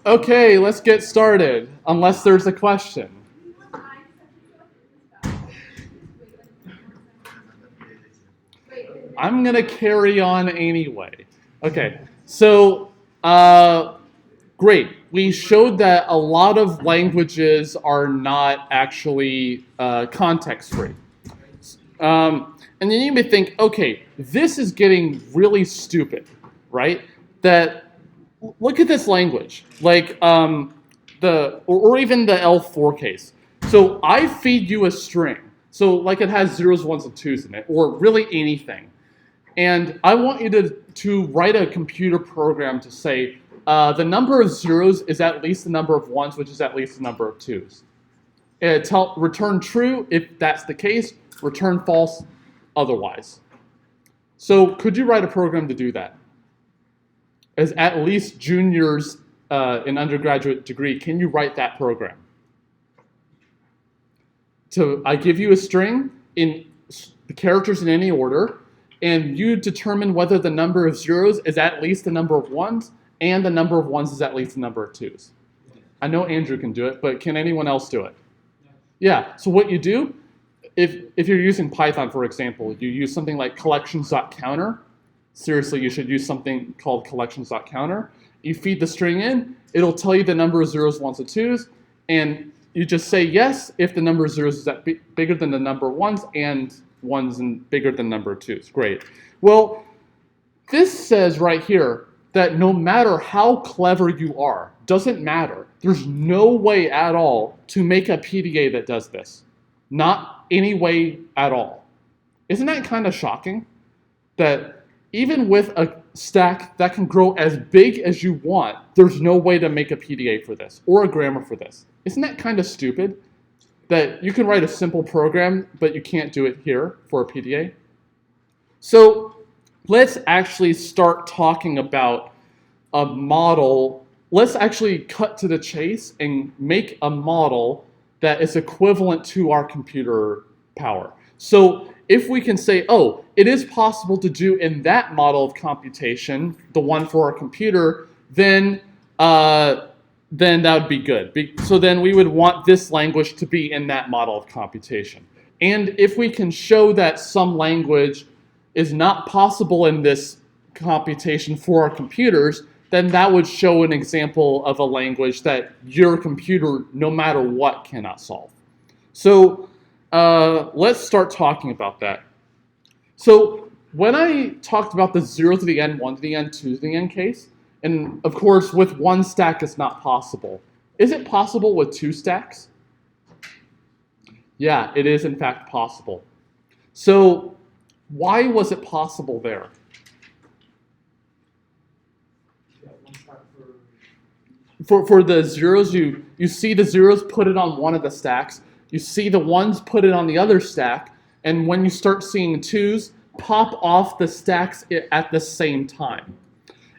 Okay, let's get started, unless there's a question. I'm going to carry on anyway. Okay, so great. We showed that a lot of languages are not actually context-free. And then you may think, okay, this is getting really stupid, right? That look at this language, like or even the L4 case. So I feed you a string, so like it has zeros, ones, and twos in it, or really anything, and I want you to write a computer program to say the number of zeros is at least the number of ones, which is at least the number of twos. Return true if that's the case, return false otherwise. So could you write a program to do that? As at least juniors in undergraduate degree, can you write that program? So I give you a string in the characters in any order, and you determine whether the number of zeros is at least the number of ones, and the number of ones is at least the number of twos. I know Andrew can do it, but can anyone else do it? Yeah, so what you do, if you're using Python, for example, you use something like collections.counter. Seriously, you should use something called collections.counter. You feed the string in, it'll tell you the number of zeros, ones, and twos, and you just say yes if the number of zeros is bigger than the number of ones, and ones and bigger than the number of twos. Great. Well, this says right here that no matter how clever you are, doesn't matter. There's no way at all to make a PDA that does this. Not any way at all. Isn't that kind of shocking? That even with a stack that can grow as big as you want, there's no way to make a PDA for this, or a grammar for this. Isn't that kind of stupid? That you can write a simple program, but you can't do it here for a PDA? So let's actually start talking about a model. Let's actually cut to the chase and make a model that is equivalent to our computer power. So if we can say, oh, it is possible to do in that model of computation, the one for our computer, then that would be good. So then we would want this language to be in that model of computation. And if we can show that some language is not possible in this computation for our computers, then that would show an example of a language that your computer, no matter what, cannot solve. So let's start talking about that. So when I talked about the 0 to the n, 1 to the n, 2 to the n case, and of course with one stack it's not possible. Is it possible with two stacks? Yeah, it is in fact possible. So why was it possible there? For the zeros, you see the zeros, put it on one of the stacks. You see the ones, put it on the other stack. And when you start seeing twos, pop off the stacks at the same time.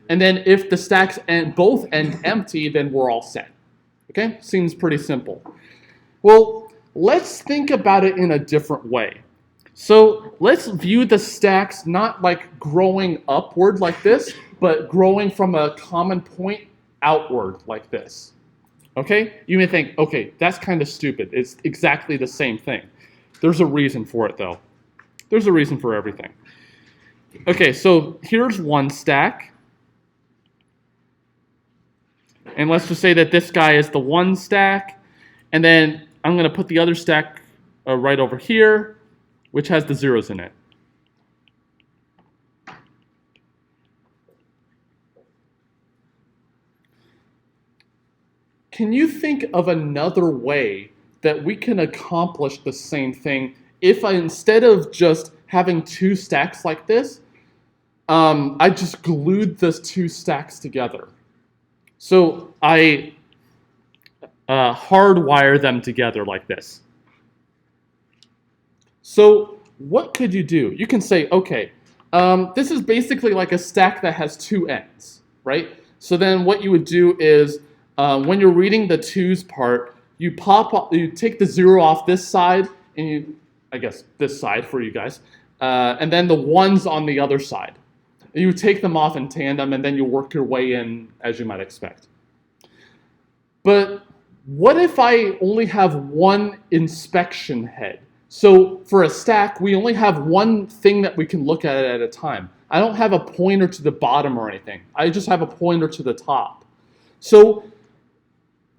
And then if the stacks both end empty, then we're all set. Okay? Seems pretty simple. Well, let's think about it in a different way. So let's view the stacks not like growing upward like this, but growing from a common point outward like this. Okay? You may think, okay, that's kind of stupid. It's exactly the same thing. There's a reason for it, though. There's a reason for everything. Okay, so here's one stack. And let's just say that this guy is the one stack. And then I'm going to put the other stack right over here, which has the zeros in it. Can you think of another way that we can accomplish the same thing if instead of just having two stacks like this, I just glued those two stacks together? So I hardwire them together like this. So what could you do? You can say, okay, this is basically like a stack that has two ends, right? So then what you would do is when you're reading the twos part, you take the 0 off this side, and I guess this side for you guys, and then the ones on the other side. You take them off in tandem, and then you work your way in as you might expect. But what if I only have one inspection head? So for a stack, we only have one thing that we can look at a time. I don't have a pointer to the bottom or anything. I just have a pointer to the top. So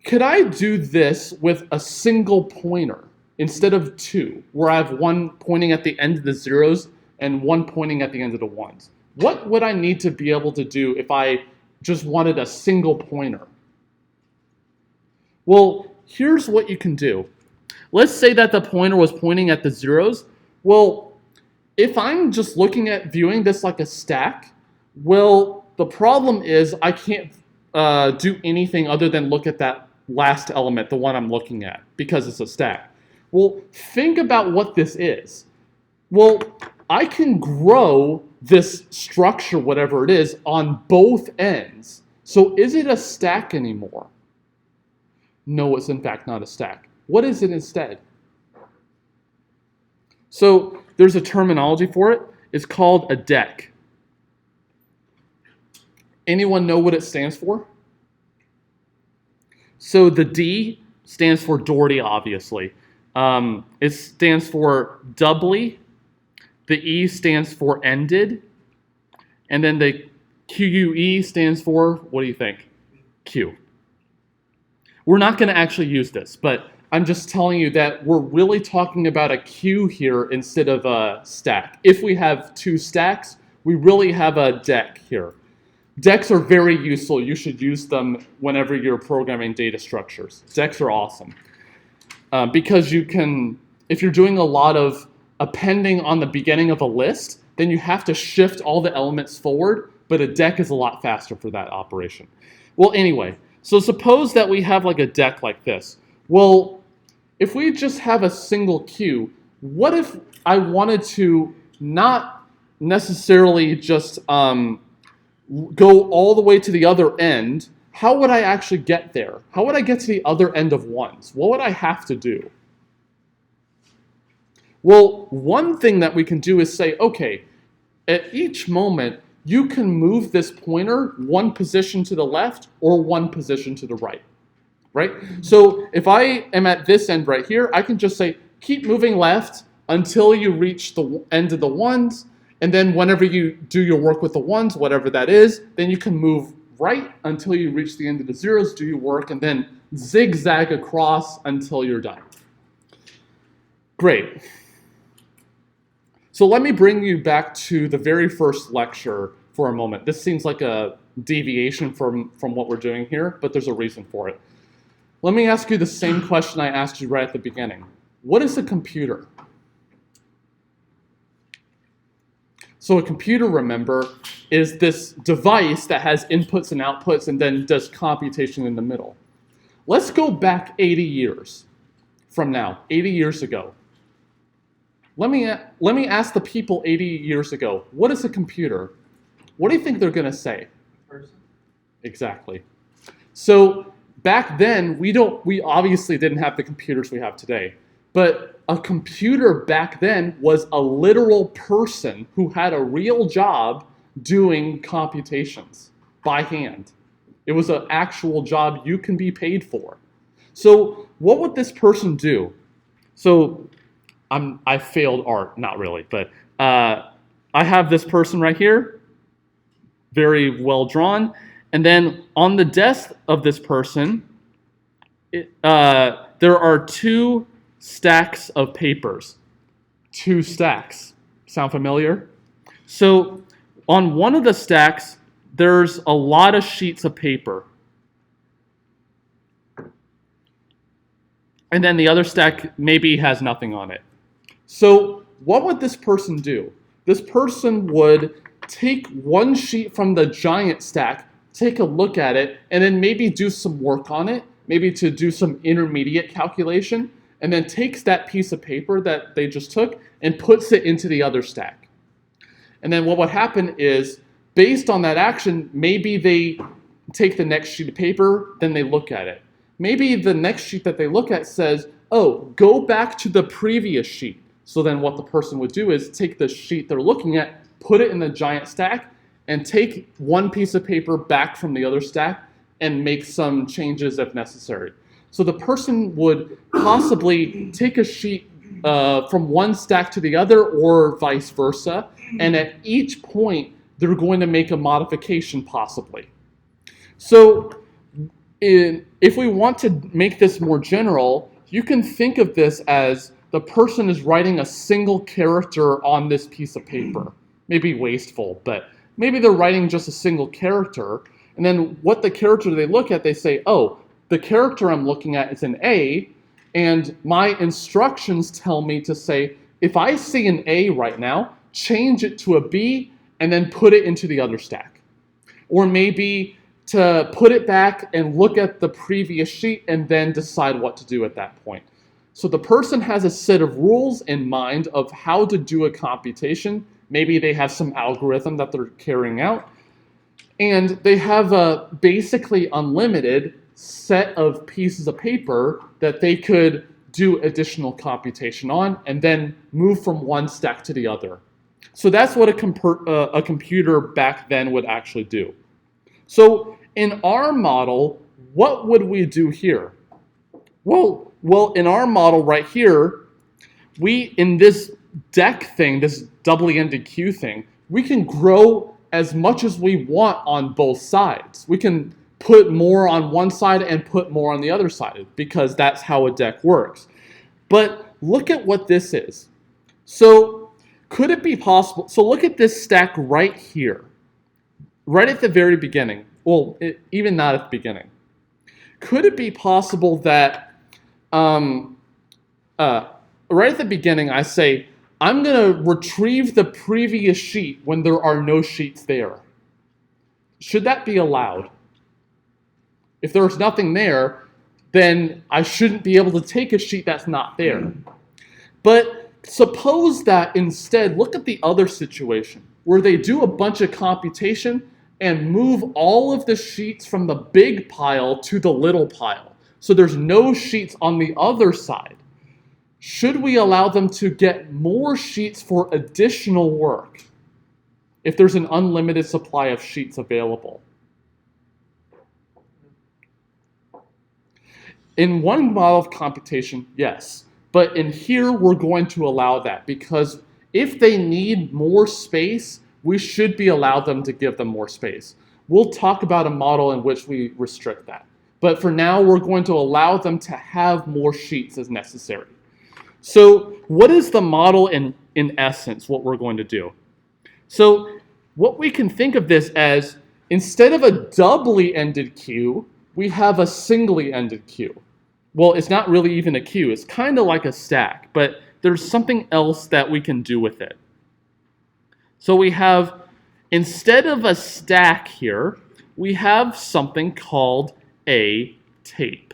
could I do this with a single pointer instead of two, where I have one pointing at the end of the zeros and one pointing at the end of the ones? What would I need to be able to do if I just wanted a single pointer? Well, here's what you can do. Let's say that the pointer was pointing at the zeros. Well, if I'm just looking at viewing this like a stack, well, the problem is I can't do anything other than look at that last element, the one I'm looking at, because it's a stack. Well, think about what this is. Well, I can grow this structure, whatever it is, on both ends. So is it a stack anymore? No, it's in fact not a stack. What is it instead? So there's a terminology for it. It's called a deck. Anyone know what it stands for? So the D stands for Dougherty, obviously. It stands for doubly. The E stands for ended. And then the QUE stands for, what do you think? Q. We're not going to actually use this, but I'm just telling you that we're really talking about a queue here instead of a stack. If we have two stacks, we really have a deck here. Decks are very useful. You should use them whenever you're programming data structures. Decks are awesome because you can, if you're doing a lot of appending on the beginning of a list, then you have to shift all the elements forward, but a deck is a lot faster for that operation. Well, anyway, so suppose that we have like a deck like this. Well, if we just have a single queue, what if I wanted to not necessarily just go all the way to the other end? How would I actually get there? How would I get to the other end of ones? What would I have to do? Well, one thing that we can do is say, okay, at each moment, you can move this pointer one position to the left or one position to the right, right? So if I am at this end right here, I can just say, keep moving left until you reach the end of the ones, and then whenever you do your work with the ones, whatever that is, then you can move right until you reach the end of the zeros, do your work, and then zigzag across until you're done. Great. So let me bring you back to the very first lecture for a moment. This seems like a deviation from what we're doing here, but there's a reason for it. Let me ask you the same question I asked you right at the beginning. What is a computer? So a computer, remember, is this device that has inputs and outputs and then does computation in the middle. Let's go back 80 years from now, 80 years ago. Let me ask the people 80 years ago, what is a computer? What do you think they're going to say? Person. Exactly. So back then, we obviously didn't have the computers we have today. But a computer back then was a literal person who had a real job doing computations by hand. It was an actual job you can be paid for. So what would this person do? So I failed art, not really, but I have this person right here, very well drawn, and then on the desk of this person, there are two stacks of papers. Two stacks. Sound familiar? So on one of the stacks, there's a lot of sheets of paper. And then the other stack maybe has nothing on it. So what would this person do? This person would take one sheet from the giant stack, take a look at it, and then maybe do some work on it, maybe to do some intermediate calculation, and then takes that piece of paper that they just took and puts it into the other stack. And then what would happen is, based on that action, maybe they take the next sheet of paper, then they look at it. Maybe the next sheet that they look at says, oh, go back to the previous sheet. So then what the person would do is take the sheet they're looking at, put it in the giant stack, and take one piece of paper back from the other stack and make some changes if necessary. So the person would possibly take a sheet from one stack to the other or vice versa, and at each point they're going to make a modification possibly. So if we want to make this more general, you can think of this as the person is writing a single character on this piece of paper. Maybe wasteful, but maybe they're writing just a single character, and then what the character they look at, they say, oh, the character I'm looking at is an A, and my instructions tell me to say, if I see an A right now, change it to a B, and then put it into the other stack. Or maybe to put it back and look at the previous sheet and then decide what to do at that point. So the person has a set of rules in mind of how to do a computation. Maybe they have some algorithm that they're carrying out, and they have a basically unlimited set of pieces of paper that they could do additional computation on and then move from one stack to the other. So that's what a computer back then would actually do. So in our model, what would we do here? Well, in our model right here, in this deck thing, this doubly ended queue thing, we can grow as much as we want on both sides. We can put more on one side and put more on the other side because that's how a deck works. But look at what this is. So could it be possible? So look at this stack right here, right at the very beginning. Well, even not at the beginning. Could it be possible that right at the beginning I say, I'm going to retrieve the previous sheet when there are no sheets there? Should that be allowed? If there's nothing there, then I shouldn't be able to take a sheet that's not there. But suppose that instead, look at the other situation, where they do a bunch of computation and move all of the sheets from the big pile to the little pile. So there's no sheets on the other side. Should we allow them to get more sheets for additional work if there's an unlimited supply of sheets available? In one model of computation, yes. But in here, we're going to allow that because if they need more space, we should be allowed them to give them more space. We'll talk about a model in which we restrict that. But for now, we're going to allow them to have more sheets as necessary. So what is the model in essence, what we're going to do? So what we can think of this as, instead of a doubly ended queue, we have a singly ended queue. Well, it's not really even a queue. It's kind of like a stack, but there's something else that we can do with it. So we have, instead of a stack here, we have something called a tape.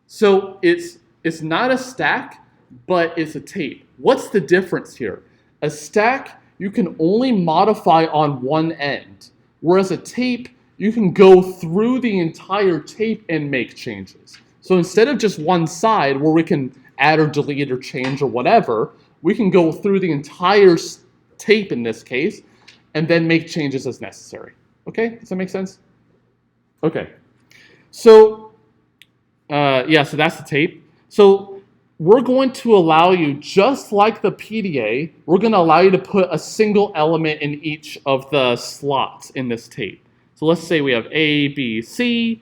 So it's not a stack, but it's a tape. What's the difference here? A stack, you can only modify on one end, whereas a tape, you can go through the entire tape and make changes. So instead of just one side where we can add or delete or change or whatever, we can go through the entire tape in this case and then make changes as necessary. Okay, does that make sense? Okay, so yeah, so that's the tape. So we're going to allow you, just like the PDA, we're going to allow you to put a single element in each of the slots in this tape. So let's say we have A, B, C,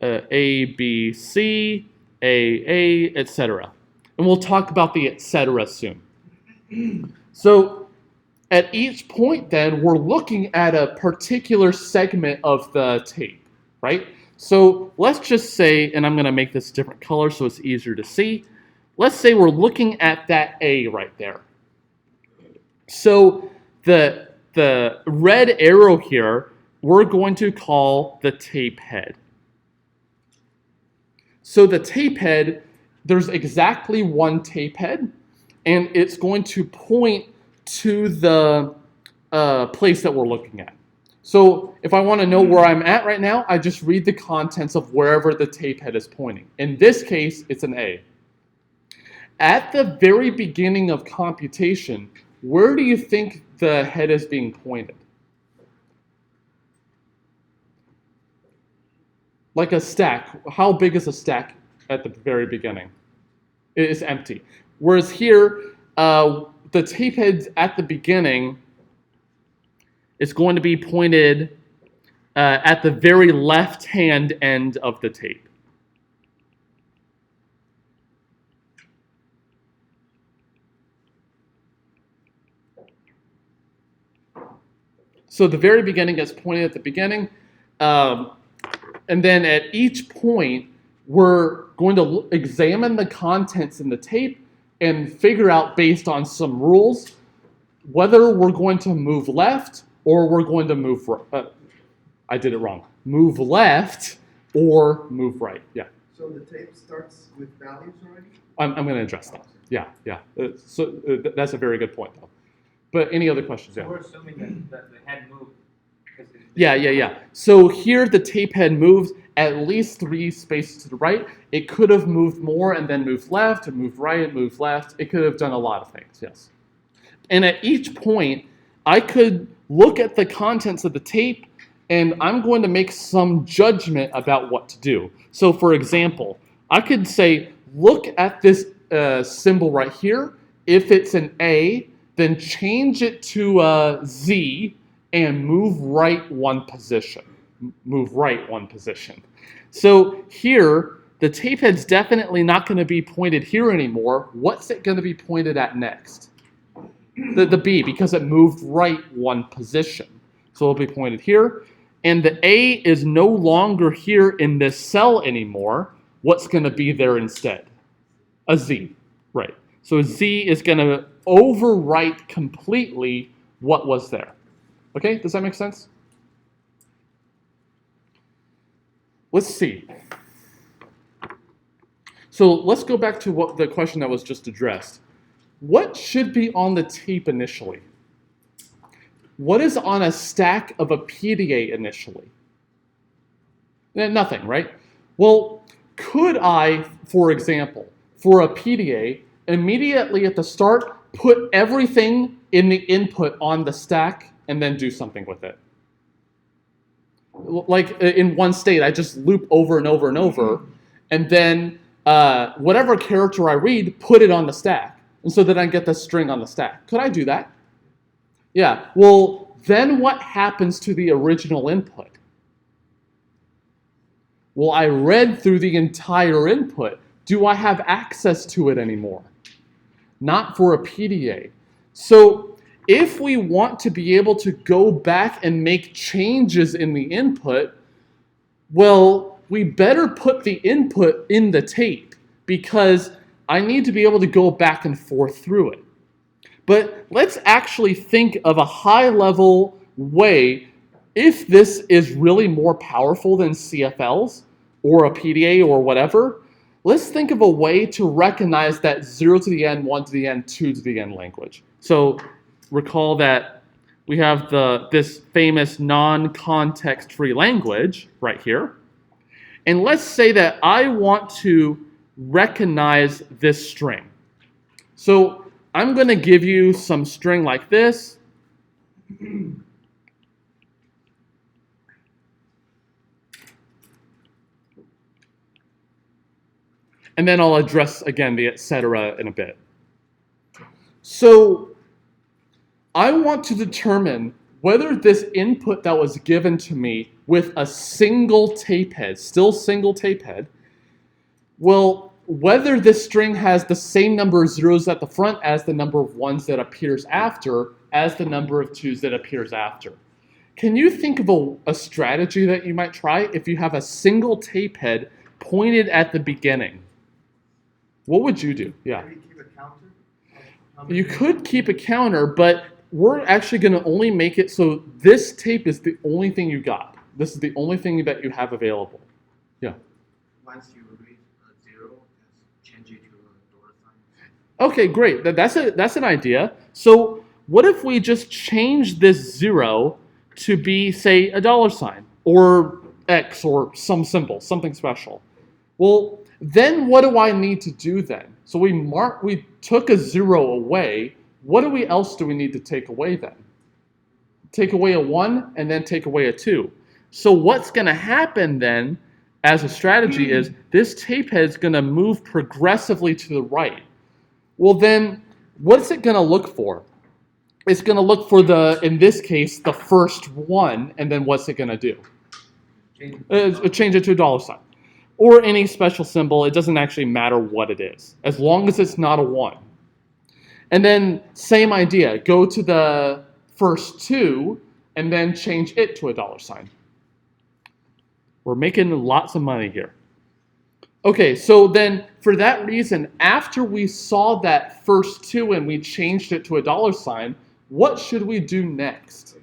A, B, C, A, etc. And we'll talk about the etc. soon. So at each point then, we're looking at a particular segment of the tape, right? So let's just say, and I'm going to make this a different color so it's easier to see. Let's say we're looking at that A right there. So the red arrow here, we're going to call the tape head. So the tape head, there's exactly one tape head, and it's going to point to the place that we're looking at. So if I want to know where I'm at right now, I just read the contents of wherever the tape head is pointing. In this case, it's an A. At the very beginning of computation, where do you think the head is being pointed? Like a stack. How big is a stack at the very beginning? It is empty. Whereas here, the tape heads at the beginning is going to be pointed at the very left-hand end of the tape. So the very beginning gets pointed at the beginning, and then at each point, we're going to examine the contents in the tape and figure out, based on some rules, whether we're going to move left or we're going to move right. I did it wrong. Move left or move right. Yeah. So the tape starts with values already? I'm going to address that. Yeah. That's a very good point, though. But any other questions? So we're assuming that the head moved. Yeah. So here the tape head moves at least 3 spaces to the right. It could have moved more and then moved left, or moved right and moved left. It could have done a lot of things, yes. And at each point, I could look at the contents of the tape, and I'm going to make some judgment about what to do. So for example, I could say, look at this symbol right here. If it's an A, then change it to a Z and move right 1 position. Move right 1 position. So here, the tape head's definitely not going to be pointed here anymore. What's it going to be pointed at next? The B, because it moved right 1 position. So it'll be pointed here. And the A is no longer here in this cell anymore. What's going to be there instead? A Z, right. So a Z is going to overwrite completely what was there. Okay, does that make sense? Let's see. So let's go back to what the question that was just addressed. What should be on the tape initially? What is on a stack of a PDA initially? Nothing, right? Well, could I, for example, for a PDA, immediately at the start, put everything in the input on the stack and then do something with it? Like in one state, I just loop over and over and over, and then whatever character I read, put it on the stack, and so that I get the string on the stack. Could I do that? Yeah. Well, then what happens to the original input? Well, I read through the entire input. Do I have access to it anymore? Not for a PDA. So if we want to be able to go back and make changes in the input, well, we better put the input in the tape, because I need to be able to go back and forth through it. But let's actually think of a high-level way, if this is really more powerful than CFLs or a PDA or whatever. Let's think of a way to recognize that 0 to the n, 1 to the n, 2 to the n language. So recall that we have this famous non-context-free language right here. And let's say that I want to recognize this string. So I'm going to give you some string like this. And then I'll address, again, the etc. in a bit. So I want to determine whether this input that was given to me with a single tape head, still single tape head, well, whether this string has the same number of zeros at the front as the number of ones that appears after, as the number of twos that appears after. Can you think of a strategy that you might try if you have a single tape head pointed at the beginning? What would you do? Yeah. Maybe keep a counter? You could keep a counter, but we're actually going to only make it so this tape is the only thing you got. This is the only thing that you have available. Yeah. Once you read 0, just change it to a dollar sign. Okay, great. That's an idea. So what if we just change this 0 to be, say, a dollar sign or X or some symbol, something special? Well, then what do I need to do then? So we took a 0 away. What else do we need to take away then? Take away a 1 and then take away a 2. So what's going to happen then as a strategy is this tape head is going to move progressively to the right. Well, then what's it going to look for? It's going to look for in this case, the first one, and then what's it going to do? Change it to a dollar sign. Or any special symbol. It doesn't actually matter what it is, as long as it's not a 1. And then same idea. Go to the first 2, and then change it to a dollar sign. We're making lots of money here. Okay, so then for that reason, after we saw that first 2 and we changed it to a dollar sign, what should we do next?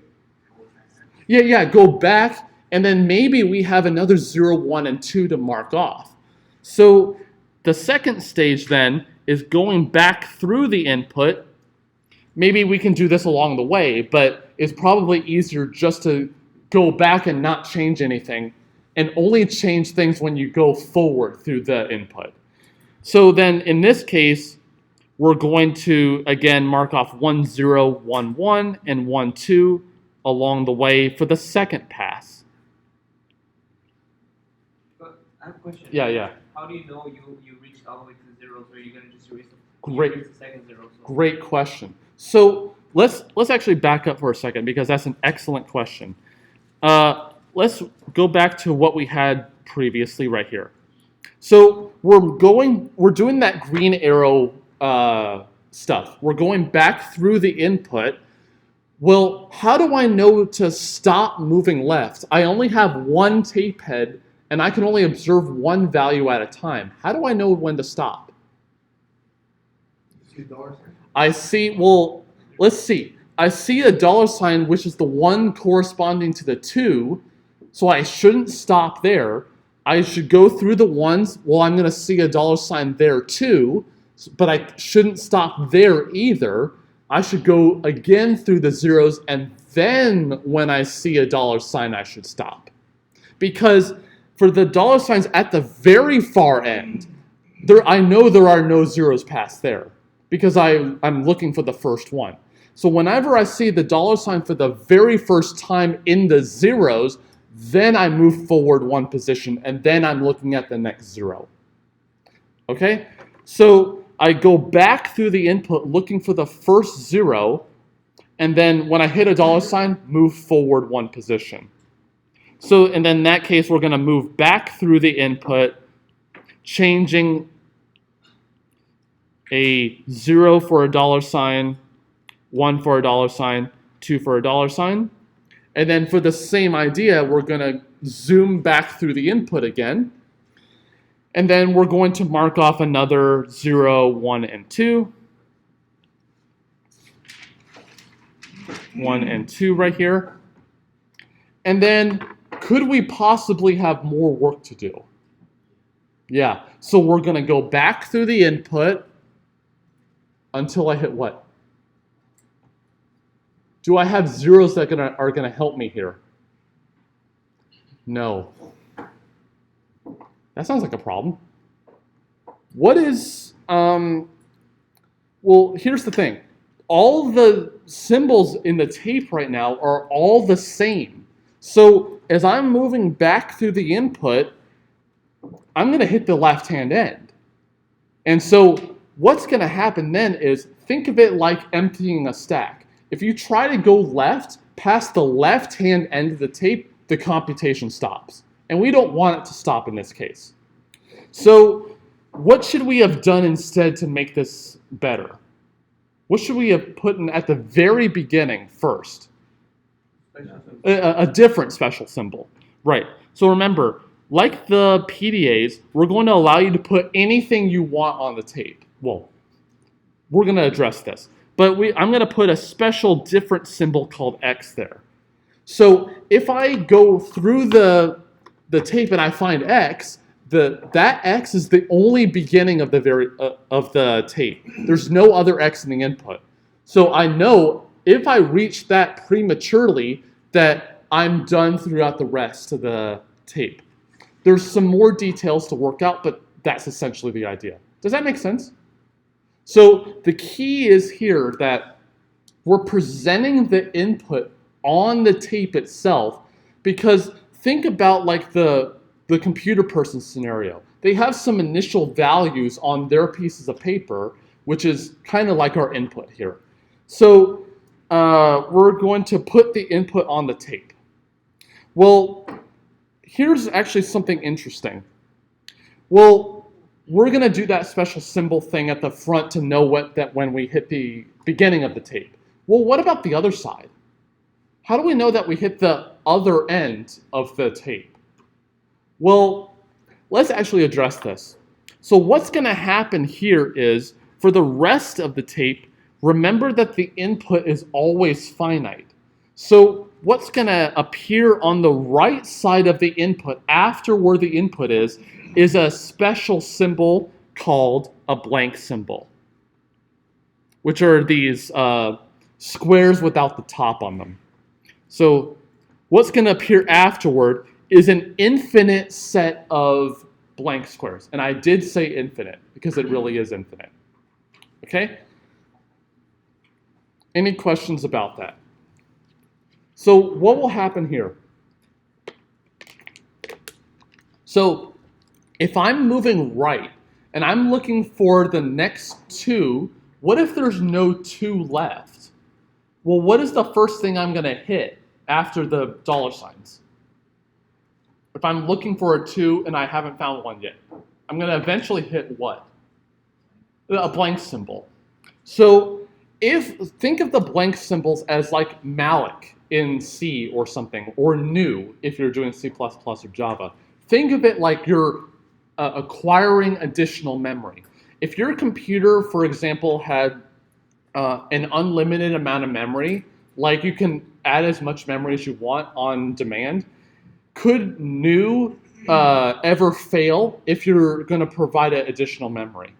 Yeah, go back, and then maybe we have another 0, 1, and 2 to mark off. So the second stage then is going back through the input. Maybe we can do this along the way, but it's probably easier just to go back and not change anything and only change things when you go forward through the input. So then in this case, we're going to, again, mark off 1, 0, 1, 1, and 1, 2 along the way for the second pass. But I have a question. Yeah. How do you know you reached all the way to 0, so you're going to just erase the second 0? So. Great question. So let's actually back up for a second because that's an excellent question. Let's go back to what we had previously right here. So we're doing that green arrow stuff. We're going back through the input. Well, how do I know to stop moving left? I only have one tape head, and I can only observe one value at a time. How do I know when to stop? I see, well, let's see. I see a dollar sign, which is the 1 corresponding to the 2, so I shouldn't stop there. I should go through the 1s. Well, I'm going to see a dollar sign there too, but I shouldn't stop there either. I should go again through the 0s, and then when I see a dollar sign, I should stop. Because for the dollar signs at the very far end, I know there are no 0s past there because I'm looking for the first one. So whenever I see the dollar sign for the very first time in the 0s, then I move forward 1 position, and then I'm looking at the next 0. Okay? So I go back through the input looking for the first 0, and then when I hit a dollar sign, move forward 1 position. So, and then in that case, we're going to move back through the input, changing a 0 for a dollar sign, 1 for a dollar sign, 2 for a dollar sign. And then for the same idea, we're going to zoom back through the input again. And then we're going to mark off another 0, 1, and 2. 1 and 2 right here. And then could we possibly have more work to do? Yeah, so we're going to go back through the input until I hit what? Do I have 0s that are going to help me here? No. That sounds like a problem. What is, well, here's the thing. All the symbols in the tape right now are all the same. So as I'm moving back through the input, I'm going to hit the left-hand end. And so what's going to happen then is, think of it like emptying a stack. If you try to go left past the left-hand end of the tape, the computation stops. And we don't want it to stop in this case. So what should we have done instead to make this better? What should we have put in at the very beginning first? A different special symbol. Right. So remember, like the PDAs, we're going to allow you to put anything you want on the tape. Well, we're going to address this. But I'm going to put a special different symbol called X there. So if I go through the tape and I find X, that X is the only beginning of the tape. There's no other X in the input. So I know if I reach that prematurely that I'm done throughout the rest of the tape. There's some more details to work out, but that's essentially the idea. Does that make sense? So the key is here that we're presenting the input on the tape itself, because think about like the the computer person scenario. They have some initial values on their pieces of paper, which is kind of like our input here. So we're going to put the input on the tape. Well, here's actually something interesting. Well, we're going to do that special symbol thing at the front to know when we hit the beginning of the tape. Well, what about the other side? How do we know that we hit the other end of the tape? Well, let's actually address this. So what's going to happen here is, for the rest of the tape, remember that the input is always finite. So what's going to appear on the right side of the input after where the input is a special symbol called a blank symbol, which are these squares without the top on them. So what's going to appear afterward is an infinite set of blank squares. And I did say infinite because it really is infinite. Okay? Any questions about that? So what will happen here? So if I'm moving right and I'm looking for the next 2, what if there's no 2 left? Well, what is the first thing I'm going to hit after the dollar signs? If I'm looking for a 2 and I haven't found one yet, I'm going to eventually hit what? A blank symbol. So think of the blank symbols as like malloc in C or something, or new if you're doing C++ or Java. Think of it like you're acquiring additional memory. If your computer, for example, had an unlimited amount of memory, like you can add as much memory as you want on demand, could new ever fail if you're going to provide additional memory?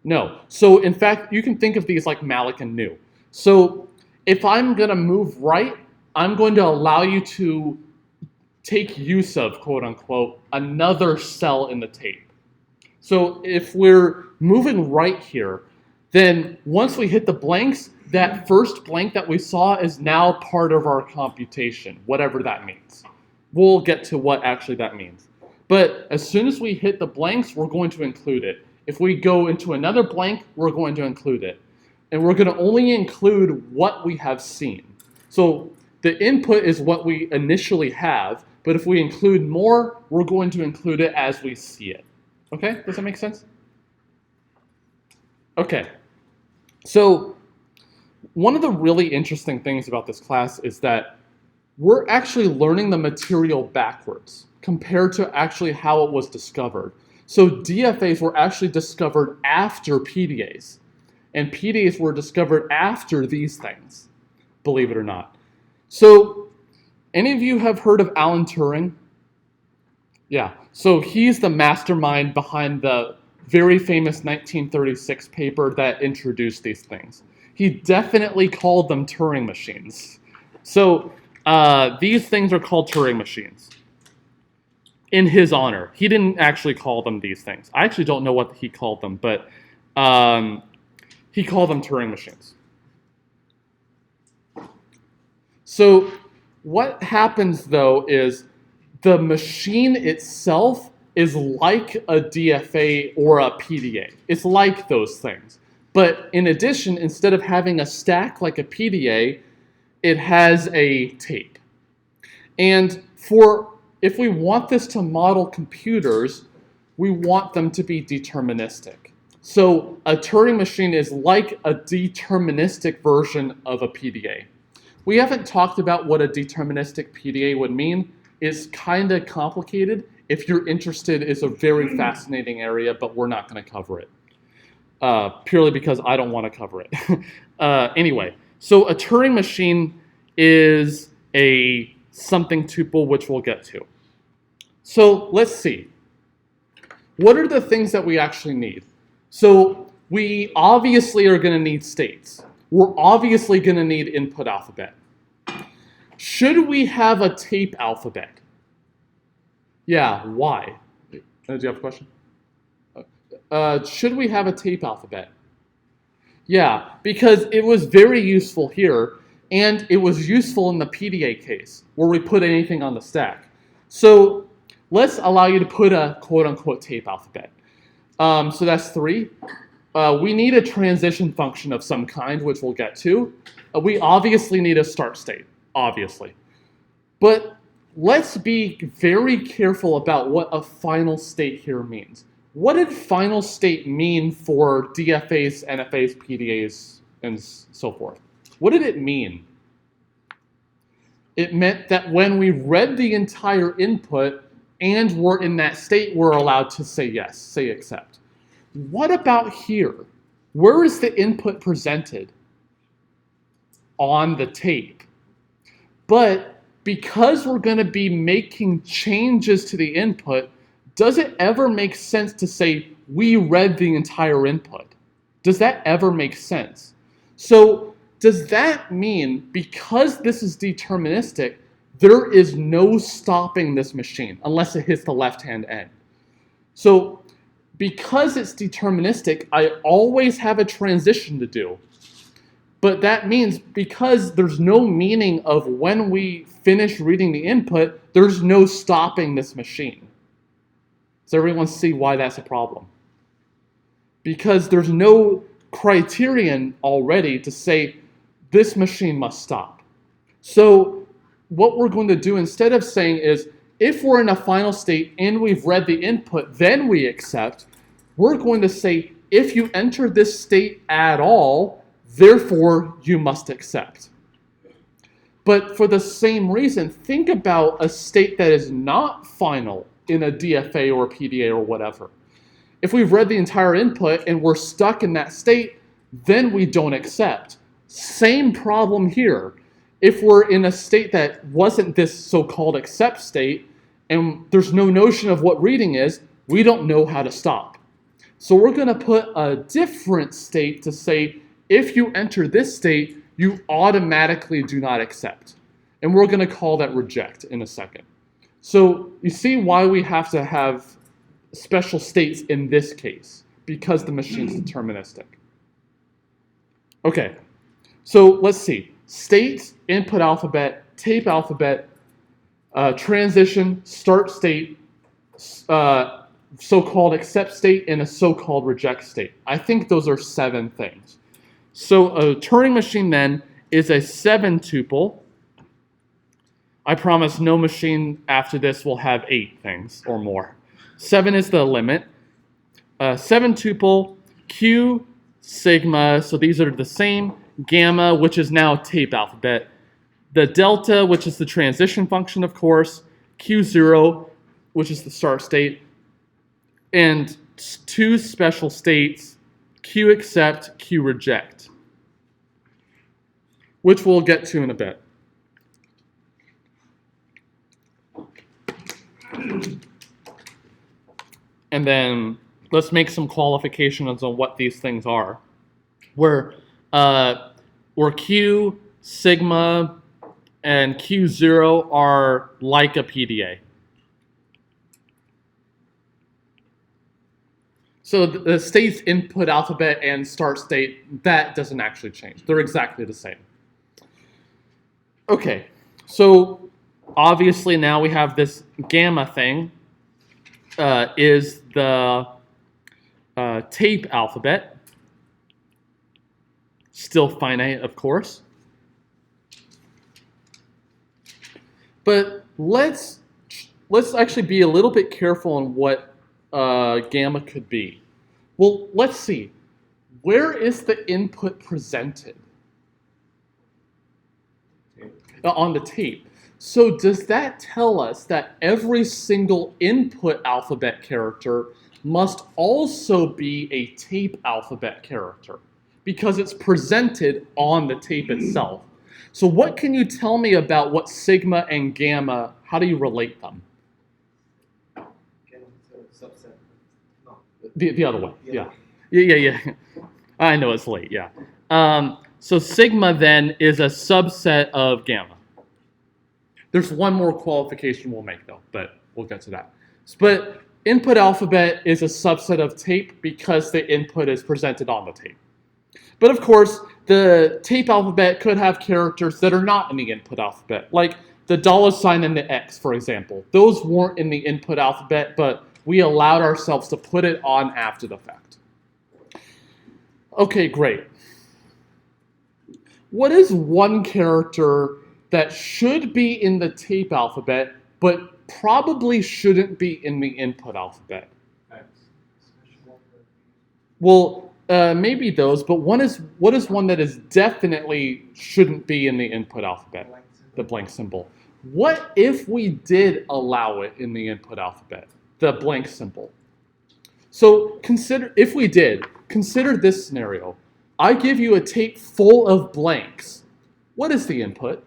No. So in fact, you can think of these like malloc and new. So if I'm going to move right, I'm going to allow you to take use of, quote unquote, another cell in the tape. So if we're moving right here, then once we hit the blanks, that first blank that we saw is now part of our computation, whatever that means. We'll get to what actually that means. But as soon as we hit the blanks, we're going to include it. If we go into another blank, we're going to include it. And we're going to only include what we have seen. So the input is what we initially have, but if we include more, we're going to include it as we see it. Okay, does that make sense? Okay, so one of the really interesting things about this class is that we're actually learning the material backwards compared to actually how it was discovered. So DFAs were actually discovered after PDAs, and PDAs were discovered after these things, believe it or not. So any of you have heard of Alan Turing? Yeah, so he's the mastermind behind the very famous 1936 paper that introduced these things. He definitely called them Turing machines. So these things are called Turing machines in his honor. He didn't actually call them these things. I actually don't know what he called them, but he called them Turing machines. So what happens, though, is the machine itself is like a DFA or a PDA. It's like those things. But in addition, instead of having a stack like a PDA, it has a tape. And if we want this to model computers, we want them to be deterministic. So a Turing machine is like a deterministic version of a PDA. We haven't talked about what a deterministic PDA would mean. It's kind of complicated. If you're interested, it's a very fascinating area, but we're not going to cover it. Purely because I don't want to cover it. Anyway, so a Turing machine is a something tuple, which we'll get to. So let's see. What are the things that we actually need? So we obviously are going to need states. We're obviously going to need input alphabet. Should we have a tape alphabet? Yeah, why? Do you have a question? Should we have a tape alphabet? Yeah, because it was very useful here, and it was useful in the PDA case, where we put anything on the stack. So let's allow you to put a quote-unquote tape alphabet. So that's 3. We need a transition function of some kind, which we'll get to. We obviously need a start state, obviously. But let's be very careful about what a final state here means. What did final state mean for DFAs, NFAs, PDAs, and so forth? What did it mean? It meant that when we read the entire input and we're in that state, we're allowed to say yes, say accept. What about here? Where is the input presented? On the tape. But because we're going to be making changes to the input, does it ever make sense to say we read the entire input? Does that ever make sense? So does that mean because this is deterministic, there is no stopping this machine unless it hits the left-hand end? So because it's deterministic, I always have a transition to do. But that means because there's no meaning of when we finish reading the input, there's no stopping this machine. Does everyone see why that's a problem? Because there's no criterion already to say this machine must stop. So what we're going to do instead of saying is, if we're in a final state and we've read the input, then we accept, we're going to say, if you enter this state at all, therefore you must accept. But for the same reason, think about a state that is not final in a DFA or a PDA or whatever. If we've read the entire input and we're stuck in that state, then we don't accept. Same problem here. If we're in a state that wasn't this so-called accept state, and there's no notion of what reading is, we don't know how to stop. So we're going to put a different state to say, if you enter this state, you automatically do not accept. And we're going to call that reject in a second. So you see why we have to have special states in this case, because the machine's deterministic. Okay, so let's see. State, input alphabet, tape alphabet, transition, start state, so-called accept state, and a so-called reject state. I think those are 7 things. So a Turing machine then is a 7-tuple. I promise no machine after this will have 8 things or more. 7 is the limit. 7-tuple, Q, sigma, so these are the same. Gamma, which is now tape alphabet. The delta, which is the transition function, of course. Q0, which is the start state. And 2 special states, Q accept, Q reject, which we'll get to in a bit. And then let's make some qualifications on what these things are. Where Q, sigma, and Q0 are like a PDA. So the state's input alphabet and start state, that doesn't actually change. They're exactly the same. Okay, so obviously now we have this gamma thing, is the tape alphabet. Still finite, of course. But let's actually be a little bit careful on what gamma could be. Well, let's see. Where is the input presented? On the tape. So does that tell us that every single input alphabet character must also be a tape alphabet character? Because it's presented on the tape itself. So what can you tell me about what sigma and gamma, how do you relate them? Subset. No. The other way, yeah. Yeah. I know it's late, yeah. So sigma then is a subset of gamma. There's one more qualification we'll make though, but we'll get to that. But input alphabet is a subset of tape because the input is presented on the tape. But of course, the tape alphabet could have characters that are not in the input alphabet. Like the $ and the X, for example. Those weren't in the input alphabet, but we allowed ourselves to put it on after the fact. Okay, great. What is one character that should be in the tape alphabet, but probably shouldn't be in the input alphabet? Well, maybe those, but what is one that is definitely shouldn't be in the input alphabet? The blank symbol. What if we did allow it in the input alphabet, the blank symbol? So if we did, consider this scenario. I give you a tape full of blanks. What is the input?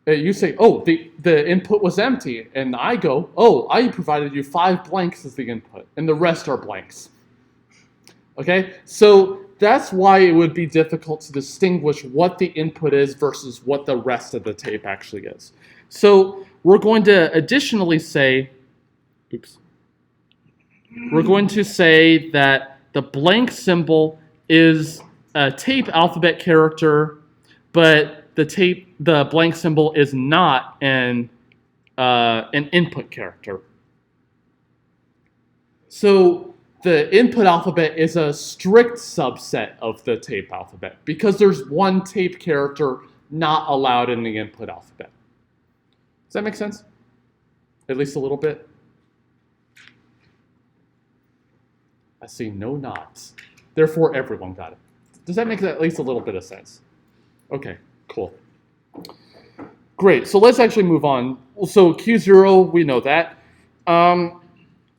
You say, oh, the input was empty. And I go, oh, I provided you 5 blanks as the input. And the rest are blanks. Okay? So that's why it would be difficult to distinguish what the input is versus what the rest of the tape actually is. So we're going to additionally say, we're going to say that the blank symbol is a tape alphabet character, but the blank symbol is not an input character. So the input alphabet is a strict subset of the tape alphabet because there's one tape character not allowed in the input alphabet. Does that make sense? At least a little bit? I see no nods. Therefore, everyone got it. Does that make at least a little bit of sense? Okay, cool. Great, so let's actually move on. So Q0, we know that.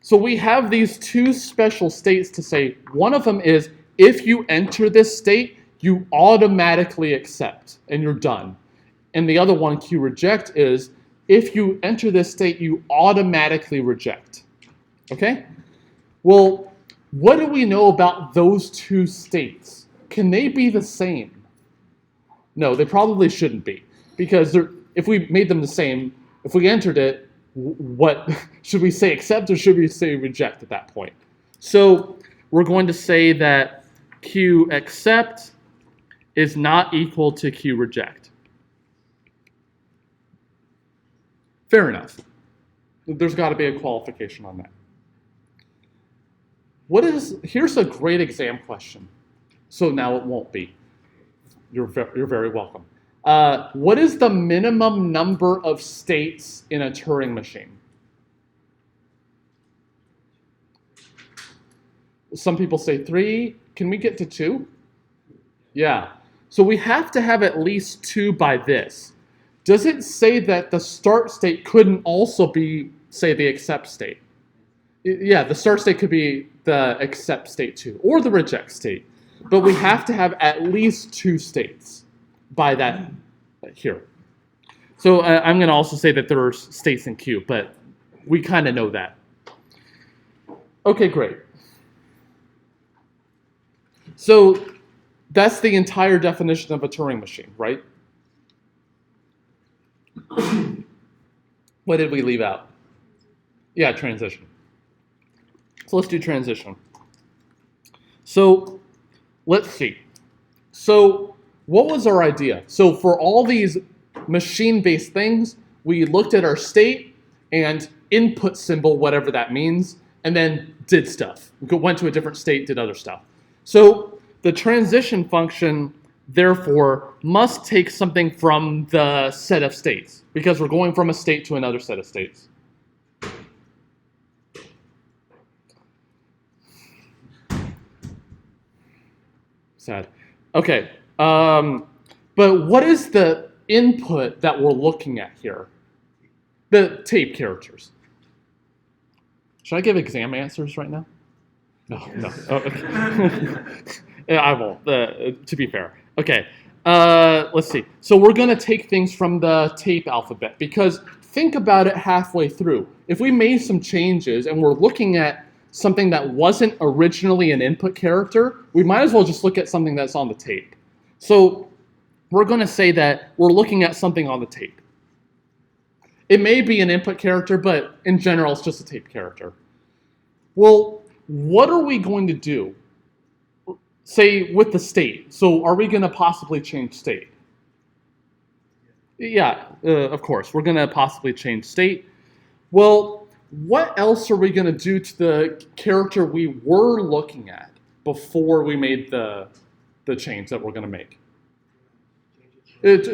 So we have these 2 special states to say. One of them is if you enter this state, you automatically accept and you're done. And the other one, Q reject, is if you enter this state, you automatically reject. Okay? Well, what do we know about those 2 states? Can they be the same? No, they probably shouldn't be. Because if we made them the same, if we entered it, what should we say accept or should we say reject at that point? So we're going to say that Q accept is not equal to Q reject. Fair enough. There's got to be a qualification on that. Here's a great exam question. So now it won't be. You're very welcome. What is the minimum number of states in a Turing machine? Some people say 3. Can we get to 2? Yeah. So we have to have at least 2 by this. Does it say that the start state couldn't also be, say, the accept state? Yeah, the start state could be the accept state too, or the reject state. But we have to have at least 2 states by that here. So I'm going to also say that there are states in Q, but we kind of know that. Okay, great. So that's the entire definition of a Turing machine, right? What did we leave out? Yeah, transition. So let's do transition. So let's see. So what was our idea? So for all these machine-based things, we looked at our state and input symbol, whatever that means, and then did stuff. We went to a different state, did other stuff. So the transition function, therefore, must take something from the set of states because we're going from a state to another set of states. Sad. Okay. But what is the input that we're looking at here? The tape characters. Should I give exam answers right now? No. Oh, okay. Yeah, I won't, to be fair. Okay, let's see. So we're going to take things from the tape alphabet because think about it halfway through. If we made some changes and we're looking at something that wasn't originally an input character, we might as well just look at something that's on the tape. So we're going to say that we're looking at something on the tape. It may be an input character, but in general, it's just a tape character. Well, what are we going to do? Say with the state. So are we going to possibly change state? Yeah, of course. We're going to possibly change state. Well, what else are we going to do to the character we were looking at before we made the change that we're going to make?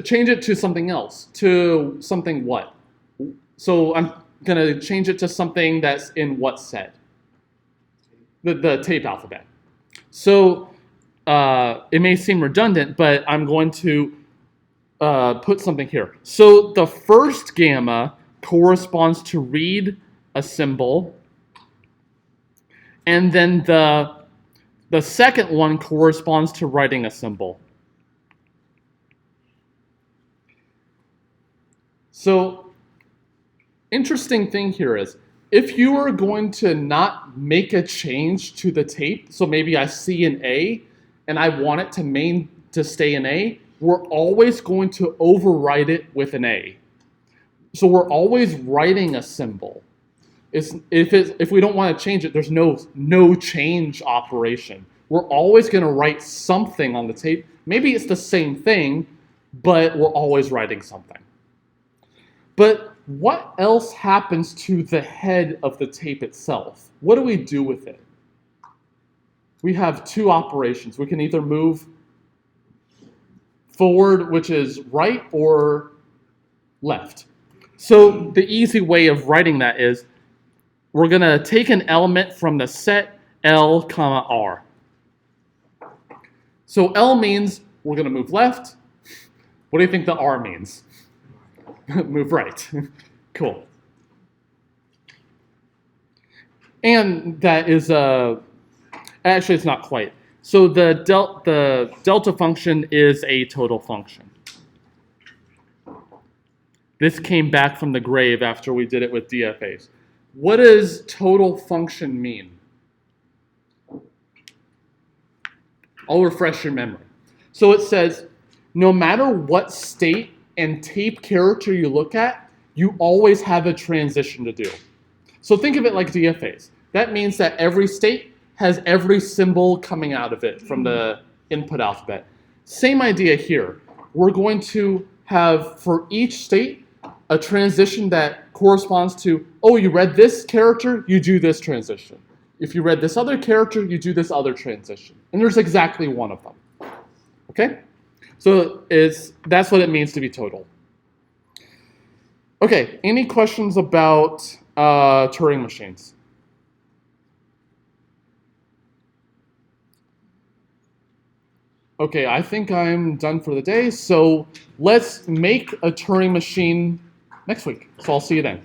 Change it to something else. To something what? So I'm going to change it to something that's in what set? The tape alphabet. So it may seem redundant, but I'm going to put something here. So the first gamma corresponds to read a symbol, and then the second one corresponds to writing a symbol. So interesting thing here is, if you are going to not make a change to the tape, so maybe I see an A and I want it to stay an A, we're always going to overwrite it with an A. So we're always writing a symbol. If we don't want to change it, there's no change operation. We're always going to write something on the tape. Maybe it's the same thing, but we're always writing something. But what else happens to the head of the tape itself? What do we do with it? We have two operations. We can either move forward, which is right, or left. So the easy way of writing that is we're going to take an element from the set L, comma, R. So L means we're going to move left. What do you think the R means? Move right. Cool. And that is, actually it's not quite. So the delta function is a total function. This came back from the grave after we did it with DFAs. What does total function mean? I'll refresh your memory. So it says, no matter what state and tape character you look at, you always have a transition to do. So think of it like DFAs. That means that every state has every symbol coming out of it from the input alphabet. Same idea here. We're going to have, for each state, a transition that corresponds to, oh, you read this character, you do this transition. If you read this other character, you do this other transition. And there's exactly one of them. Okay? So that's what it means to be total. Okay, any questions about Turing machines? Okay, I think I'm done for the day, so let's make a Turing machine next week. So I'll see you then.